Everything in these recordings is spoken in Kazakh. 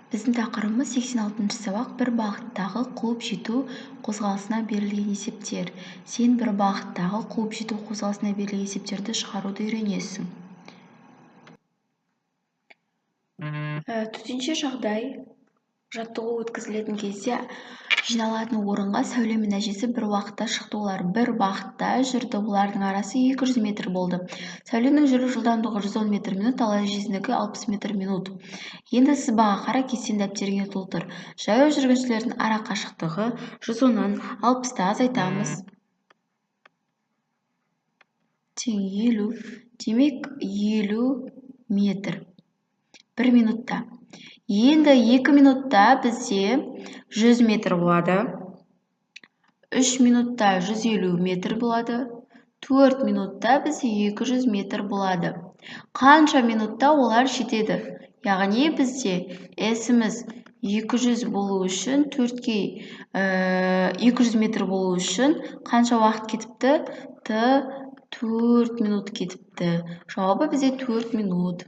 Біздің тақырыбымыз 86 сабақ бір бағыттағы қуып жету қозғалысына берілген есептер. Сен бір бағыттағы қуып жету қозғалысына берілген есептерді шығаруды үйренесің. Төтенше жағдай жаттығу өткізілетін кезде жиналатын орынға сәуле мен әжесі бір уақытта шықты. Олар бір бағытта жүрді. Олардың арасы 200 метр болды. Сәуленің жүру жылдамдығы 110 метр минут, ал әжесінікі 60 метр минут. Енді сызбаға қара, кестені дәптеріңе толтыр. Жаяу жүргіншілердің ара қашықтығы 110-нан 60-та азайтамыз. Тең 50. Демек 50 метр. 1 минутта. Енді 2 минутта бізде 100 метр болады. 3 минутта 150 метр болады. 4 минутта бізде 200 метр болады. Қанша минутта олар жетеді? Яғни бізде S-іміз 200 болу үшін, 4-ке 200 метр болу үшін қанша уақыт кетіпті? 4 минут кетіпті. Жауабы бізде 4 минут.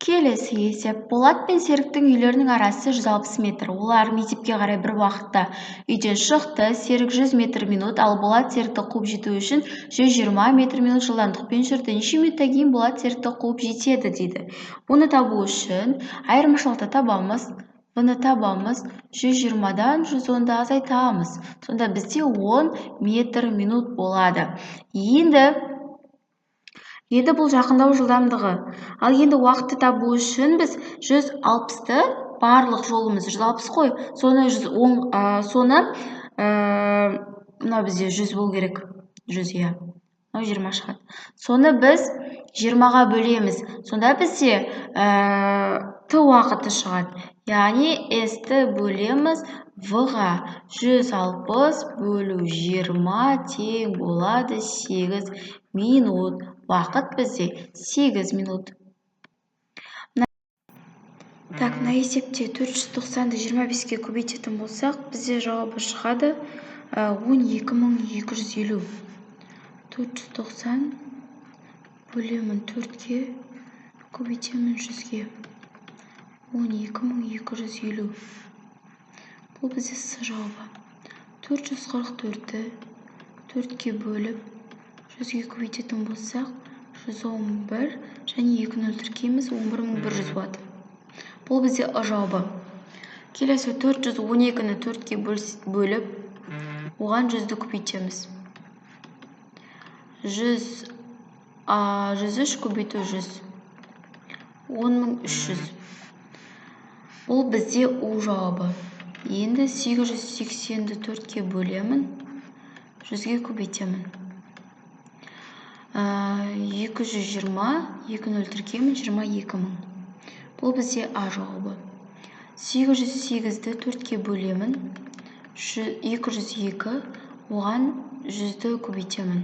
Келесі есеп. Болат пен Серіктің үйлерінің арасы 160 метр. Олар мектепке қарай бір уақытта үйден шықты. Серік 100 метр минут, ал Болат Серікті қуып жету үшін 120 метр минут жылдамдықпен жүрді. Неше минуттан кейін Болат Серікті қуып жетеді дейді. Оны табу үшін айырмашылықты табамыз. Бұны табамыз. 120-дан 110-ды азайтамыз. Сонда бізде 10 метр минут болады. Енді бұл жақындау жылдамдығы. Ал енді уақытты табу үшін біз 160-ты, барлық жолымыз 160 қой. Соны мына бізде 100 болу керек. 100, иә. 20 шығады. Соны біз 20-ға бөлеміз. Сонда бізде Т уақыты шығады. Яғни S-ті бөлеміз В-ға. 160 бөлу 20 тең болады 8 минут. Уақыт бізде 8 минут. Так, мына есепте 490-ды 25-ке көбейтетін болсақ, бізде жауабы шығады 12250. 490 бөлемін 4-ке, көбейтемін 100-ге. 12250. Бұл бізде С жауабы. 444-ті 4-ке бөліп 100-ге көбейтетін болсақ, 111 және 2-ні өлтіркейміз, 11100 болады. Бұл бізде А жауабы. Келесі 412-ні 4-ке бөліп, оған 100-ді көбейтеміз. 103 көбейту 100. 10300. Бұл бізде У жауабы. Енді 880-ді 4-ке бөлемін, 100-ге көбейтемін. 220, 2-ні өлтіркеймін, 22 000. Бұл бізде А жауабы. 808-ді 4-ке бөлемін, 202, оған 100-ді көбейтемін.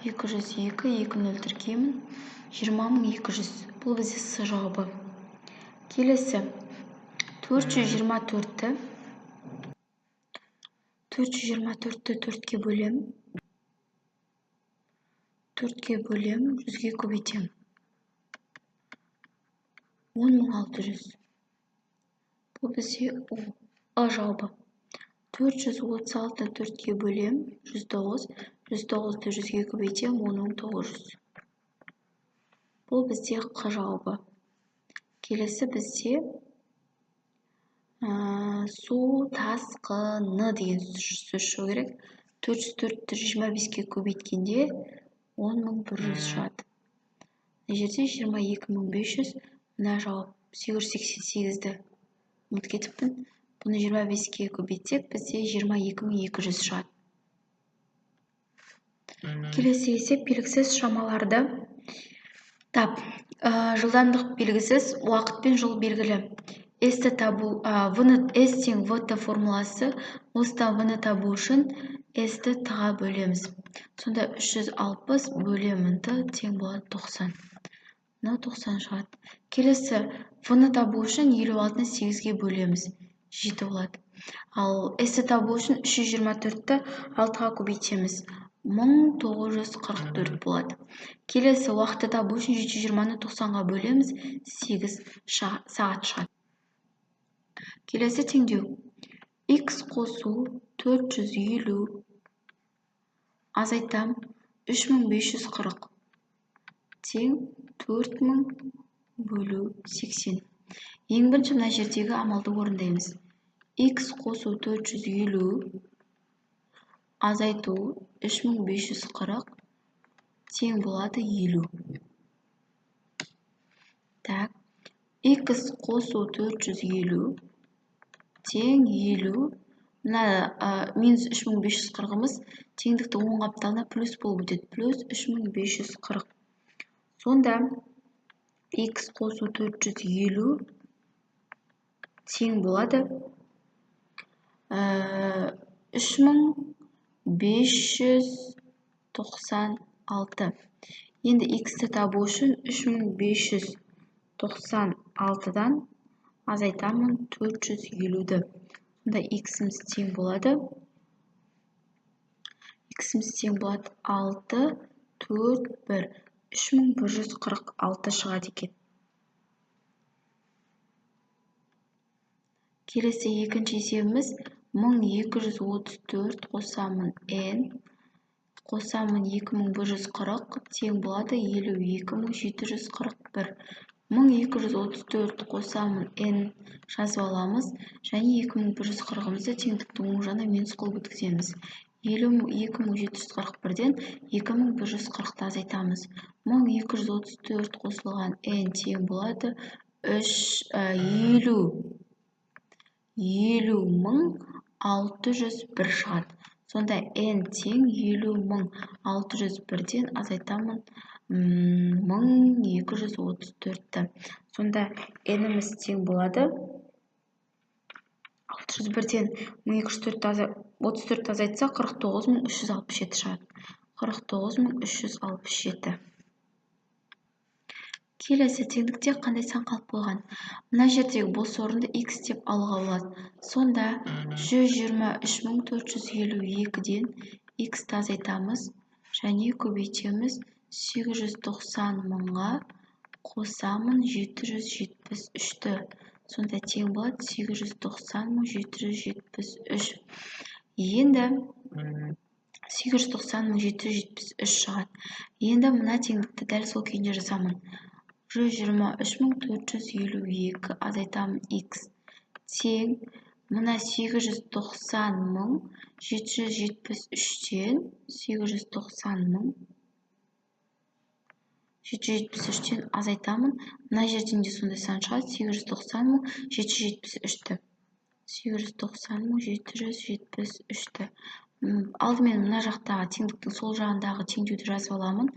202, 2-ні өлтіркеймін, 20200. Бұл бізде С жауабы. Келесі 424-ті 4ке бөлем, 100-ге көбейтем. 10600. Бұл бізде А жауабы. 436-ті 4-ке бөлем, 109. 109-ті 100-ге көбейтем, 10900. Бұл бізде Қ жауабы. Келесі бізде су тасқыны деген сөз шығу керек. 404-ті 25-ке көбейткенде 10100 шығады. Мына жерде 22500, мына жауап 888-ді ұмытып кетіппін. Бұны 25-ке көбейтсек, бізде 22200 шығады. Келесі есеп белгісіз шамаларды тап. Жылдамдық белгісіз, уақыт пен жол белгілі. S-ті табу, S тең V-ті формуласы, осыдан V-ні табу үшін S-ті Т-ға бөлеміз. Сонда 360 бөлемін Т тең болады 90. Мына 90 шығады. Келесі V-ні табу үшін 56-ны 8-ге бөлеміз. 7 болады. Ал S-ті табу үшін 324-ті 6-ға көбейтеміз. 1944 болады. Келесі уақытты табу үшін 720-ны 90-ға бөлеміз, 8 сағат шығады. Келесі теңдеу. X қосу 450 азайтам 3540 тең 4000 бөлу 80. Ең бірінші мына жердегі амалды орындаймыз. X қосу 450 азайту 3540 тең болады 50. Так, X қосу 450 тең 50. Мына минус 3540-ымыз теңдікті оң қапталына плюс болып өтеді. Плюс 3540. Сонда X қосу 450 тең болады 3596. Енді X-ті табу үшін 3596-дан азайтамын 450-ді. Сонда X-іміз тең болады. 6, 4, 1. 3146 шығады екен. Келесі екінші есебіміз 1234 қосамын n қосамын 2140 тең болады 52741. 1234 қосамын n жазып аламыз және 2140-ымызды теңдіктің оң жағына минус қылып өткіземіз. 2741-ден 2140-ты азайтамыз. 1234 қосылған n тең болады 50.601 шығады. Сонда n тең 50.601-ден азайтамын 1234-ті. Сонда n-іміз тең болады 601-ден 1234 азайтса 49367 шығады. 49367. Келесі теңдікте қандай сан қалып қойған? Мына жердегі бос орынды x деп алуға болады. Сонда 123452-ден x-ті азайтамыз және көбейтеміз 890.000-ға қосамын 773-ті. Сонда тең болады 890.773. Енді 890.773 шығады. Енді мына теңдікті дәл сол күйінде жазамын. 123452 азайтамын x тең мына 890.773-тен 890.773-тен азайтамын. Мына жерден де сондай сан шығады 890.773-ті. 890.773-ті. Алдымен мына жақтағы теңдіктің сол жағындағы теңдеуді жазып аламын.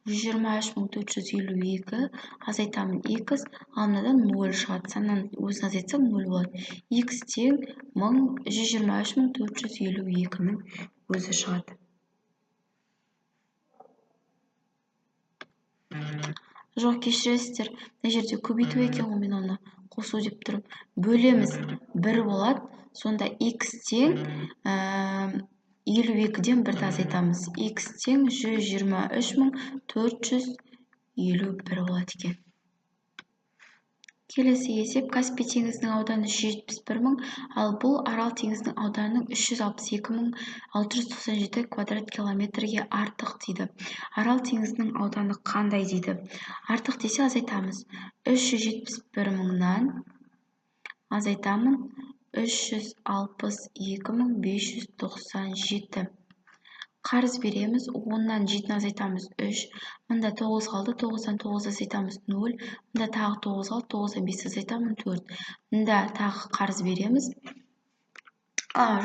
123.452 азайтамын x, ал мынадан 0 шығады. Саннан өзін азайтсам 0 болады. X тең 123.452-нің өзі шығады. Жоқ, кешіресіздер. Мына жерде көбейту екен ғой, мен оны қосу деп тұрып. Бөлеміз 1 болады. Сонда x тең 52-ден 1-ді азайтамыз. X тең 123.451 болады екен. Келесі есеп Каспий теңізінің ауданы 171.000, ал бұл Арал теңізінің ауданының 362.697 квадрат километрге артық дейді. Арал теңізінің ауданы қандай дейді? Артық десе азайтамыз. 371.000-нан азайтамын 362.597. Қарыз береміз, 10-нан 7-ні азайтамыз 3. Мұнда 9 қалды, 9-дан 9 азайтамыз 0. Мұнда тағы 9 қалды, 9-дан 5 азайтамыз 4. Мұнда тағы қарыз береміз.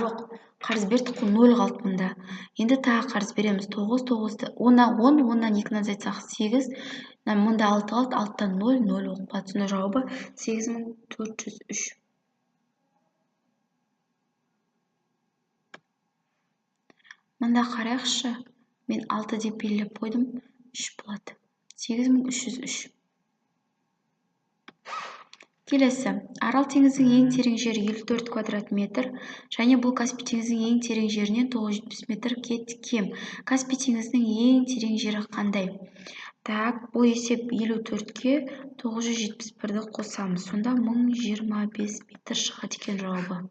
Жоқ, қарыз бердік қой, 0 қалды мұнда. Енді тағы қарыз береміз 9, 9-ды 10-нан 10, 10-нан 2-ні азайтсақ 8. Мұнда 6 қалды, 6-дан 0, 0 оқып қалды. Сонда жауабы 8403. Мұнда қарайықшы, мен 6 деп белгілеп қойдым, 3 болады. 8303. Келесі, Арал теңізінің ең терең жері 54 квадрат метр, және бұл Каспий теңізінің ең терең жерінен 970 метр кем. Каспий теңізінің ең терең жері қандай? Так, бұл есеп 54-ке 971-ді қосамыз. Сонда 1025 метр шығады екен жауабы.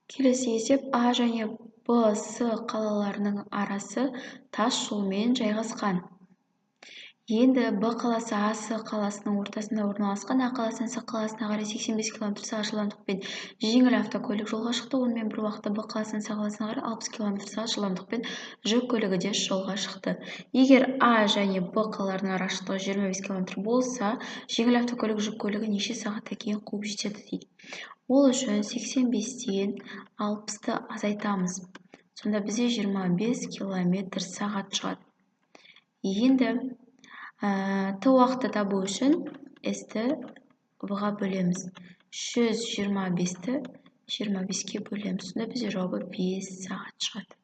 Келесі есеп, А және Б, С қалаларының арасы тас жолмен жайғасқан. Енді Б қаласы А, С қаласының ортасында орналасқан. А қаласынан С қаласына қарай 85 км/сағ жылдамдықпен жеңіл автокөлік жолға шықты. Онымен бір уақытта Б қаласынан С қаласына қарай 60 км/сағ жылдамдықпен жүк көлігі де жолға шықты. Егер А және Б қалаларының арақашықтығы 25 км болса, жеңіл автокөлік жүк көлігі неше сағаттан кейін қуып жетеді дейді. Ол үшін 85-тен 60-ты азайтамыз. Сонда бізде 25 км/сағ шығады. Енді Т уақытты табу үшін S-ті В-ға бөлеміз. 125-ті 25-ке бөлеміз. Сонда бізде жауабы 5 сағат шығады.